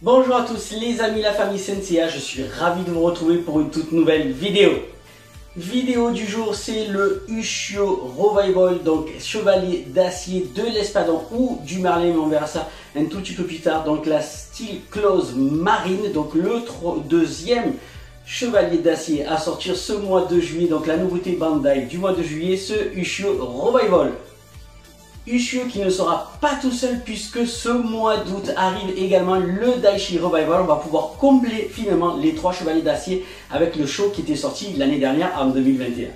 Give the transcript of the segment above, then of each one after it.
Bonjour à tous les amis, la famille Senseiya, je suis ravi de vous retrouver pour une toute nouvelle vidéo. Vidéo du jour, c'est le Ushio Revival, donc chevalier d'acier de l'Espadon ou du Merlin, mais on verra ça un tout petit peu plus tard. Donc la Steel Claws Marine, donc le deuxième chevalier d'acier à sortir ce mois de juillet, donc la nouveauté Bandai du mois de juillet, ce Ushio Revival. Ushio qui ne sera pas tout seul puisque ce mois d'août arrive également le Daishi Revival. On va pouvoir combler finalement les 3 chevaliers d'acier avec le show qui était sorti l'année dernière en 2021.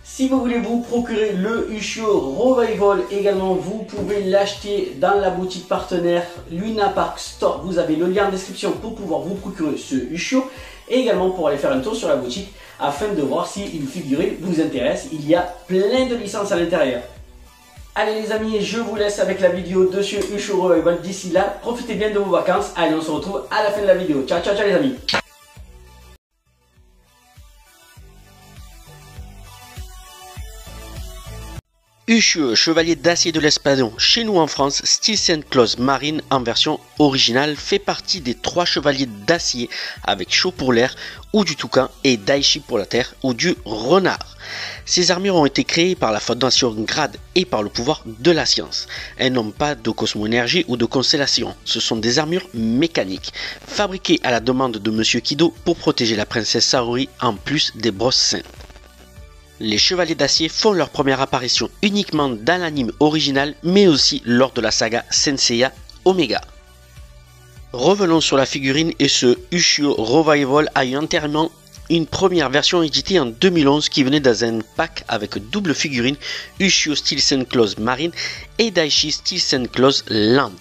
Si vous voulez vous procurer le Ushio Revival également, vous pouvez l'acheter dans la boutique partenaire Luna Park Store. Vous avez le lien en description pour pouvoir vous procurer ce Ushio et également pour aller faire un tour sur la boutique afin de voir si une figurine vous intéresse. Il y a plein de licences à l'intérieur. Allez les amis, je vous laisse avec la vidéo de ce Ushio Revival. D'ici là, profitez bien de vos vacances. Allez, on se retrouve à la fin de la vidéo. Ciao, ciao, ciao les amis. Ushio, chevalier d'acier de l'Espadon, chez nous en France, Steel Claws Marine en version originale, fait partie des 3 chevaliers d'acier avec Sho pour l'air ou du toucan et Daishi pour la terre ou du renard. Ces armures ont été créées par la Fondation Grade et par le pouvoir de la science. Elles n'ont pas de cosmo-énergie ou de constellation, ce sont des armures mécaniques, fabriquées à la demande de Monsieur Kido pour protéger la princesse Saori en plus des brosses saintes. Les chevaliers d'acier font leur première apparition uniquement dans l'anime original, mais aussi lors de la saga Senseiya Omega. Revenons sur la figurine et ce Ushio Revival a eu antérieurement une première version éditée en 2011 qui venait dans un pack avec double figurine Ushio Steel Claws Marine et Daishi Steel Claws Land.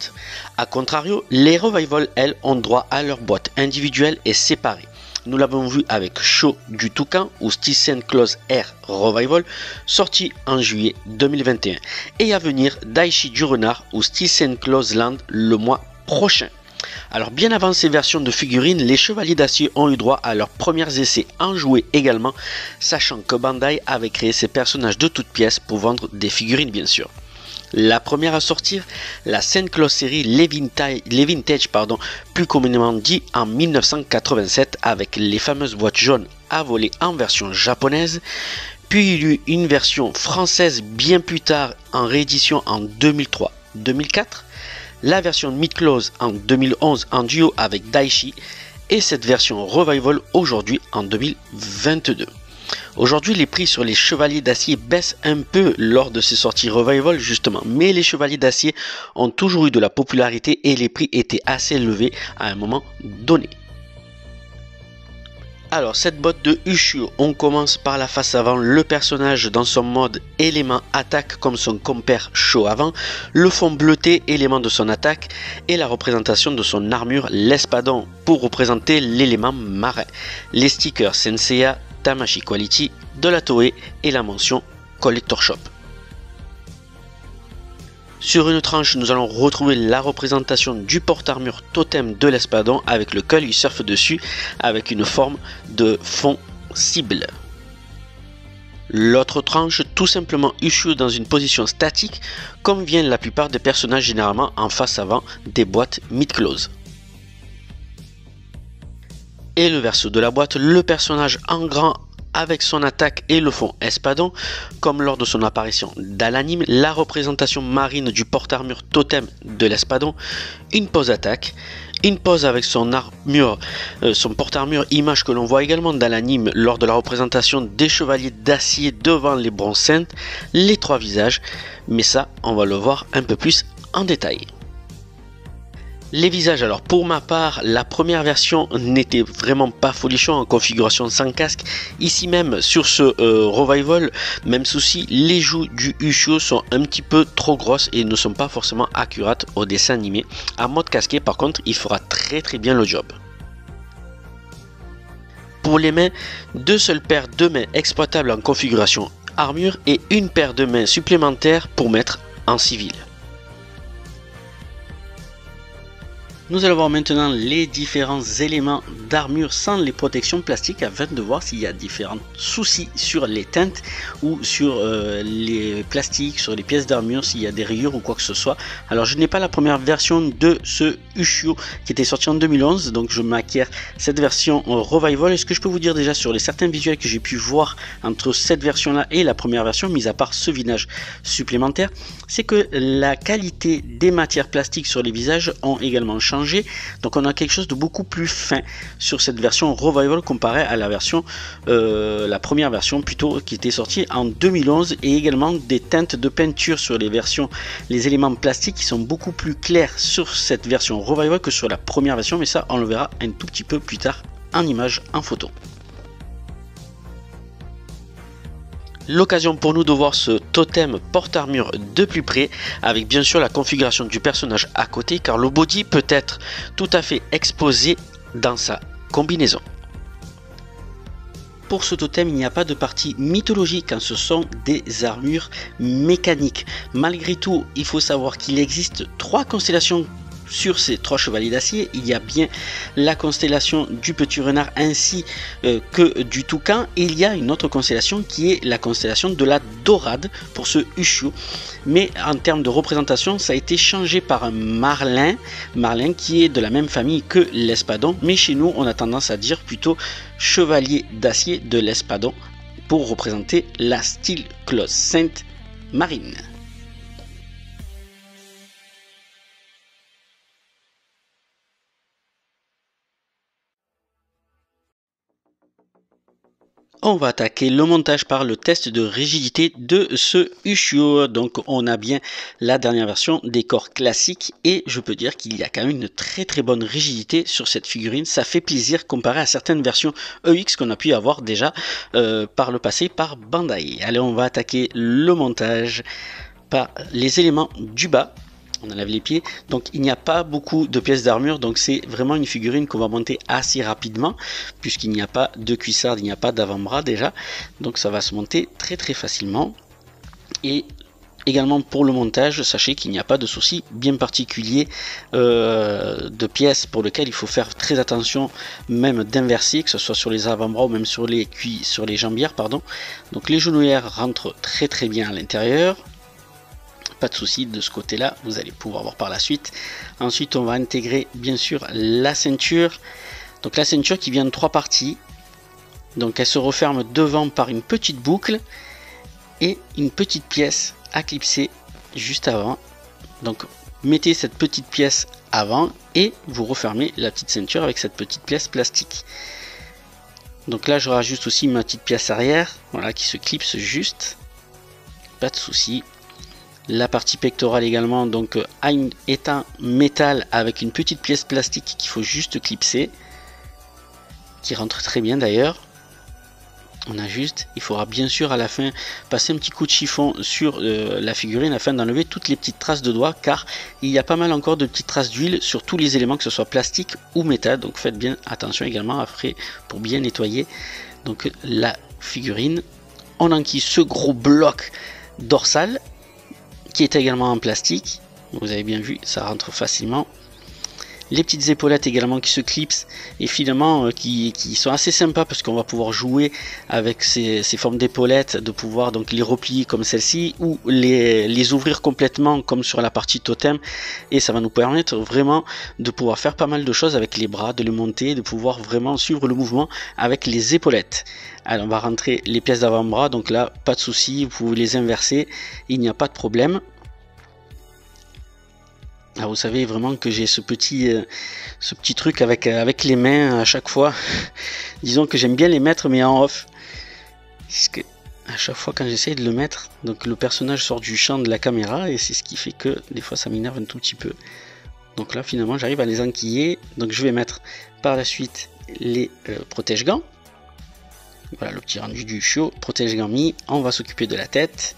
A contrario, les Revival, elles, ont droit à leur boîte individuelle et séparée. Nous l'avons vu avec Sho du Toucan ou Steel Claws Air Revival sorti en juillet 2021 et à venir Daishi du Renard ou Steel Claws Land le mois prochain. Alors bien avant ces versions de figurines, les chevaliers d'acier ont eu droit à leurs premiers essais en jouets également, sachant que Bandai avait créé ces personnages de toutes pièces pour vendre des figurines bien sûr. La première à sortir, la Steel Claws série les Vintage, plus communément dit en 1987 avec les fameuses boîtes jaunes à voler en version japonaise, puis il y eut une version française bien plus tard en réédition en 2003-2004, la version Mid Claws en 2011 en duo avec Daishi et cette version Revival aujourd'hui en 2022. Aujourd'hui, les prix sur les chevaliers d'acier baissent un peu lors de ces sorties Revival justement, mais les chevaliers d'acier ont toujours eu de la popularité et les prix étaient assez élevés à un moment donné. Alors cette boîte de Ushio, on commence par la face avant, le personnage dans son mode élément attaque comme son compère Sho avant, le fond bleuté élément de son attaque et la représentation de son armure l'Espadon pour représenter l'élément marin, les stickers Senseiya, Tamashii Quality de la Toei et la mention Collector Shop. Sur une tranche, nous allons retrouver la représentation du porte-armure totem de l'Espadon avec lequel il surfe dessus avec une forme de fond cible. L'autre tranche, tout simplement Ushio dans une position statique comme viennent la plupart des personnages généralement en face avant des boîtes Mid Claws. Et le verso de la boîte, le personnage en grand avec son attaque et le fond Espadon, comme lors de son apparition dans l'anime, la représentation marine du porte-armure totem de l'Espadon, une pose attaque, une pose avec son armure, son porte-armure, image que l'on voit également dans l'anime lors de la représentation des chevaliers d'acier devant les bronzes saintes, les 3 visages, mais ça on va le voir un peu plus en détail. Les visages, alors pour ma part, la première version n'était vraiment pas folichon en configuration sans casque. Ici même sur ce Revival, même souci, les joues du Ushio sont un petit peu trop grosses et ne sont pas forcément accurates au dessin animé. En mode casqué par contre, il fera très bien le job. Pour les mains, 2 seules paires de mains exploitables en configuration armure et une paire de mains supplémentaires pour mettre en civil. Nous allons voir maintenant les différents éléments d'armure sans les protections plastiques afin de voir s'il y a différents soucis sur les teintes ou sur les les plastiques, sur les pièces d'armure, s'il y a des rayures ou quoi que ce soit. Alors je n'ai pas la première version de ce Ushio qui était sorti en 2011, donc je m'acquiert cette version Revival. Et ce que je peux vous dire déjà sur les certains visuels que j'ai pu voir entre cette version là et la première version, mis à part ce vinage supplémentaire, c'est que la qualité des matières plastiques sur les visages ont également changé. Donc on a quelque chose de beaucoup plus fin sur cette version Revival comparé à la version la première version plutôt, qui était sortie en 2011, et également des teintes de peinture sur les versions, les éléments plastiques qui sont beaucoup plus clairs sur cette version Revival que sur la première version, mais ça on le verra un tout petit peu plus tard en image, en photo. L'occasion pour nous de voir ce totem porte-armure de plus près, avec bien sûr la configuration du personnage à côté, car le body peut être tout à fait exposé dans sa combinaison. Pour ce totem, il n'y a pas de partie mythologique, car ce sont des armures mécaniques. Malgré tout, il faut savoir qu'il existe 3 constellations sur ces 3 chevaliers d'acier. Il y a bien la constellation du petit renard ainsi que du toucan, et il y a une autre constellation qui est la constellation de la dorade pour ce Ushio, mais en termes de représentation ça a été changé par un marlin qui est de la même famille que l'espadon, mais chez nous on a tendance à dire plutôt chevalier d'acier de l'espadon pour représenter la Steel Claws Sainte Marine. On va attaquer le montage par le test de rigidité de ce Ushio. Donc on a bien la dernière version des corps classiques, et je peux dire qu'il y a quand même une très bonne rigidité sur cette figurine. Ça fait plaisir comparé à certaines versions EX qu'on a pu avoir déjà par le passé par Bandai. Allez, on va attaquer le montage par les éléments du bas. On enlève les pieds, donc il n'y a pas beaucoup de pièces d'armure, donc c'est vraiment une figurine qu'on va monter assez rapidement, puisqu'il n'y a pas de cuissarde, il n'y a pas d'avant-bras déjà, donc ça va se monter très facilement. Et également pour le montage, sachez qu'il n'y a pas de souci bien particulier de pièces pour lesquelles il faut faire très attention, même d'inverser, que ce soit sur les avant-bras ou même sur les jambières, pardon. Donc les genouillères rentrent très bien à l'intérieur. Pas de souci de ce côté là, vous allez pouvoir voir par la suite. Ensuite on va intégrer bien sûr la ceinture, donc la ceinture qui vient de 3 parties, donc elle se referme devant par une petite boucle et une petite pièce à clipser juste avant. Donc mettez cette petite pièce avant et vous refermez la petite ceinture avec cette petite pièce plastique. Donc là je rajoute aussi ma petite pièce arrière, voilà, qui se clipse juste, pas de souci. La partie pectorale également, donc est en métal avec une petite pièce plastique qu'il faut juste clipser, qui rentre très bien d'ailleurs. On ajuste, il faudra bien sûr à la fin passer un petit coup de chiffon sur la figurine afin d'enlever toutes les petites traces de doigts, car il y a pas mal encore de petites traces d'huile sur tous les éléments, que ce soit plastique ou métal, donc faites bien attention également après pour bien nettoyer donc la figurine. On enquille ce gros bloc dorsal qui est également en plastique, vous avez bien vu, ça rentre facilement. Les petites épaulettes également qui se clipsent, et finalement qui sont assez sympas, parce qu'on va pouvoir jouer avec ces formes d'épaulettes, de pouvoir donc les replier comme celle-ci, ou les ouvrir complètement comme sur la partie totem, et ça va nous permettre vraiment de pouvoir faire pas mal de choses avec les bras, de les monter, de pouvoir vraiment suivre le mouvement avec les épaulettes. Alors on va rentrer les pièces d'avant-bras, donc là pas de souci, vous pouvez les inverser, il n'y a pas de problème. Ah, vous savez vraiment que j'ai ce petit truc avec les mains à chaque fois. Disons que j'aime bien les mettre mais en off, puisque à chaque fois quand j'essaye de le mettre, donc le personnage sort du champ de la caméra, et c'est ce qui fait que des fois ça m'énerve un tout petit peu. Donc là finalement j'arrive à les enquiller, donc je vais mettre par la suite les protège-gants. Voilà le petit rendu du Ushio, protège-gants mis, on va s'occuper de la tête.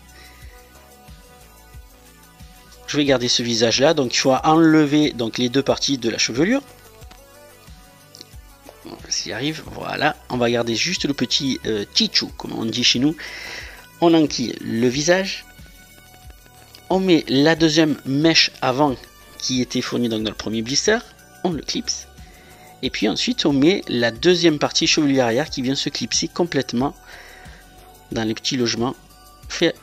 Je vais garder ce visage là, donc il faut enlever donc les 2 parties de la chevelure. On va s'y arrive, voilà, on va garder juste le petit tichou comme on dit chez nous. On enquille le visage, on met la deuxième mèche avant qui était fournie donc dans le premier blister, on le clipse, et puis ensuite on met la deuxième partie chevelure arrière qui vient se clipser complètement dans les petits logements faits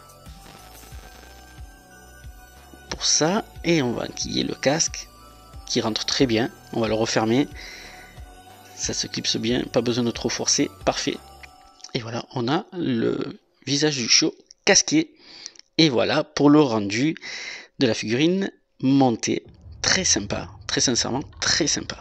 pour ça. Et on va enquiller le casque qui rentre très bien. On va le refermer. Ça se clipse bien, pas besoin de trop forcer. Parfait. Et voilà, on a le visage du chiot casqué. Et voilà pour le rendu de la figurine montée. Très sympa, très sincèrement, très sympa.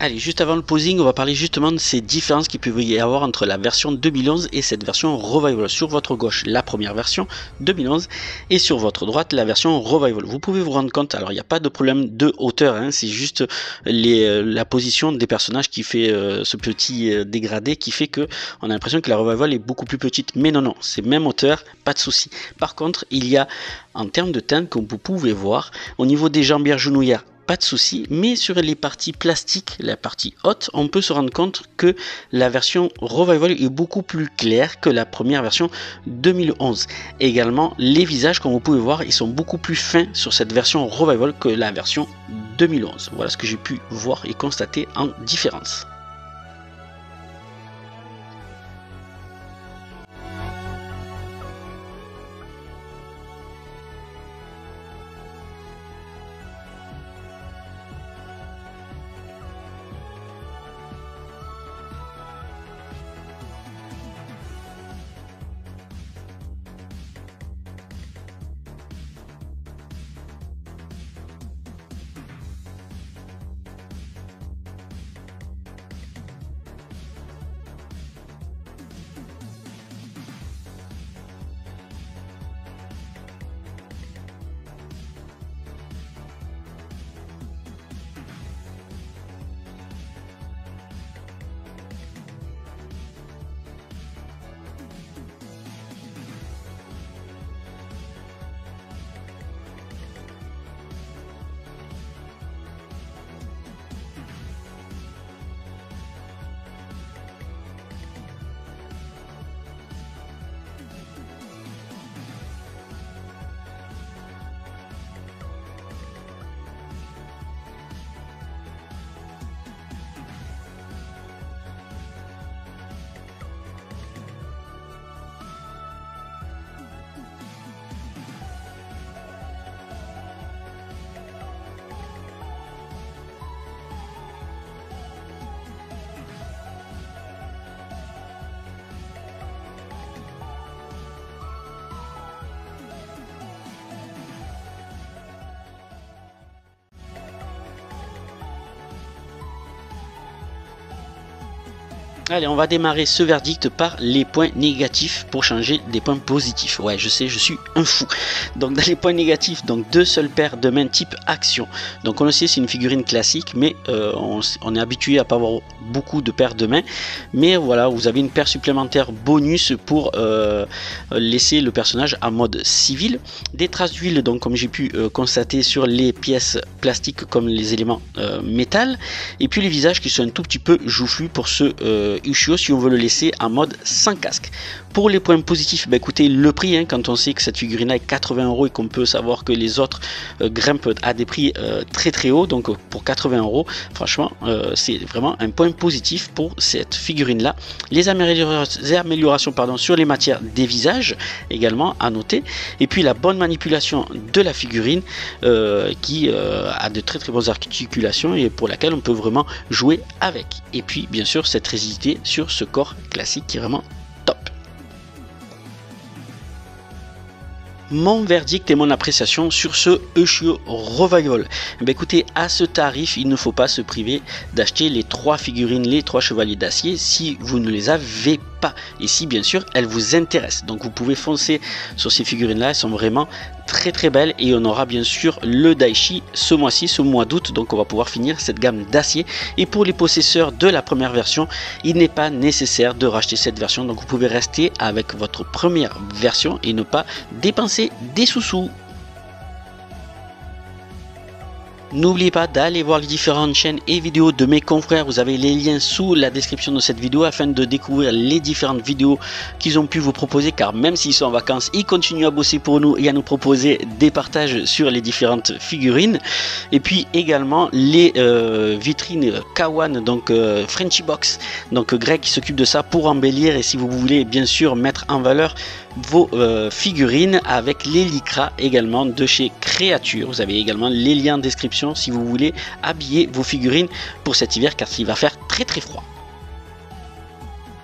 Allez, juste avant le posing, on va parler justement de ces différences qu'il peut y avoir entre la version 2011 et cette version Revival. Sur votre gauche, la première version 2011 et sur votre droite, la version Revival. Vous pouvez vous rendre compte, alors il n'y a pas de problème de hauteur, hein, c'est juste la position des personnages qui fait ce petit dégradé qui fait que on a l'impression que la Revival est beaucoup plus petite. Mais non, non, c'est même hauteur, pas de souci. Par contre, il y a en termes de teinte, comme vous pouvez voir, au niveau des jambières genouillères, pas de souci, mais sur les parties plastiques, la partie haute, on peut se rendre compte que la version Revival est beaucoup plus claire que la première version 2011. Également, les visages, comme vous pouvez voir, ils sont beaucoup plus fins sur cette version Revival que la version 2011. Voilà ce que j'ai pu voir et constater en différence. Allez, on va démarrer ce verdict par les points négatifs pour changer des points positifs. Ouais, je sais, je suis un fou. Donc dans les points négatifs, donc deux seules paires de mains type action. Donc on le sait, c'est une figurine classique, mais on est habitué à pas avoir beaucoup de paires de mains. Mais voilà, vous avez une paire supplémentaire bonus pour laisser le personnage en mode civil. Des traces d'huile, donc comme j'ai pu constater sur les pièces plastiques comme les éléments métal. Et puis les visages qui sont un tout petit peu joufflus pour ce Ushio si on veut le laisser en mode sans casque. Pour les points positifs, bah écoutez, le prix, hein, quand on sait que cette figurine est 80 € et qu'on peut savoir que les autres grimpent à des prix très très hauts, donc pour 80 €, franchement, c'est vraiment un point positif pour cette figurine là. Les améliorations pardon, sur les matières des visages également à noter, et puis la bonne manipulation de la figurine qui a de très très bonnes articulations et pour laquelle on peut vraiment jouer avec. Et puis bien sûr cette rigidité sur ce corps classique qui est vraiment top. Mon verdict et mon appréciation sur ce Ushio Revival. Ben écoutez, à ce tarif, il ne faut pas se priver d'acheter les 3 figurines, les 3 chevaliers d'acier si vous ne les avez pas. Et si bien sûr elles vous intéressent. Donc vous pouvez foncer sur ces figurines là, elles sont vraiment très très belles et on aura bien sûr le Daichi ce mois-ci, ce mois d'août. Donc on va pouvoir finir cette gamme d'acier. Et pour les possesseurs de la première version, il n'est pas nécessaire de racheter cette version. Donc vous pouvez rester avec votre première version et ne pas dépenser des sous-sous. N'oubliez pas d'aller voir les différentes chaînes et vidéos de mes confrères, vous avez les liens sous la description de cette vidéo afin de découvrir les différentes vidéos qu'ils ont pu vous proposer, car même s'ils sont en vacances, ils continuent à bosser pour nous et à nous proposer des partages sur les différentes figurines. Et puis également les vitrines Kawan, donc Frenchy Box, donc Greg qui s'occupe de ça pour embellir, et si vous voulez bien sûr mettre en valeur vos figurines avec les lycra également de chez Créature. Vous avez également les liens en description si vous voulez habiller vos figurines pour cet hiver, car il va faire très froid.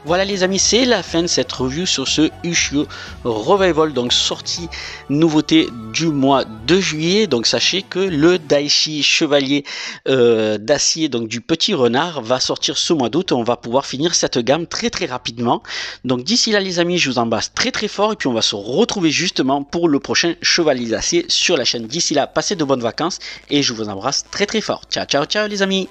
Voilà les amis, c'est la fin de cette review sur ce Ushio Revival, donc sortie nouveauté du mois de juillet. Donc sachez que le Daichi Chevalier d'acier, donc du petit renard, va sortir ce mois d'août. On va pouvoir finir cette gamme très rapidement. Donc d'ici là les amis, je vous embrasse très fort, et puis on va se retrouver justement pour le prochain Chevalier d'acier sur la chaîne. D'ici là, passez de bonnes vacances et je vous embrasse très fort. Ciao les amis.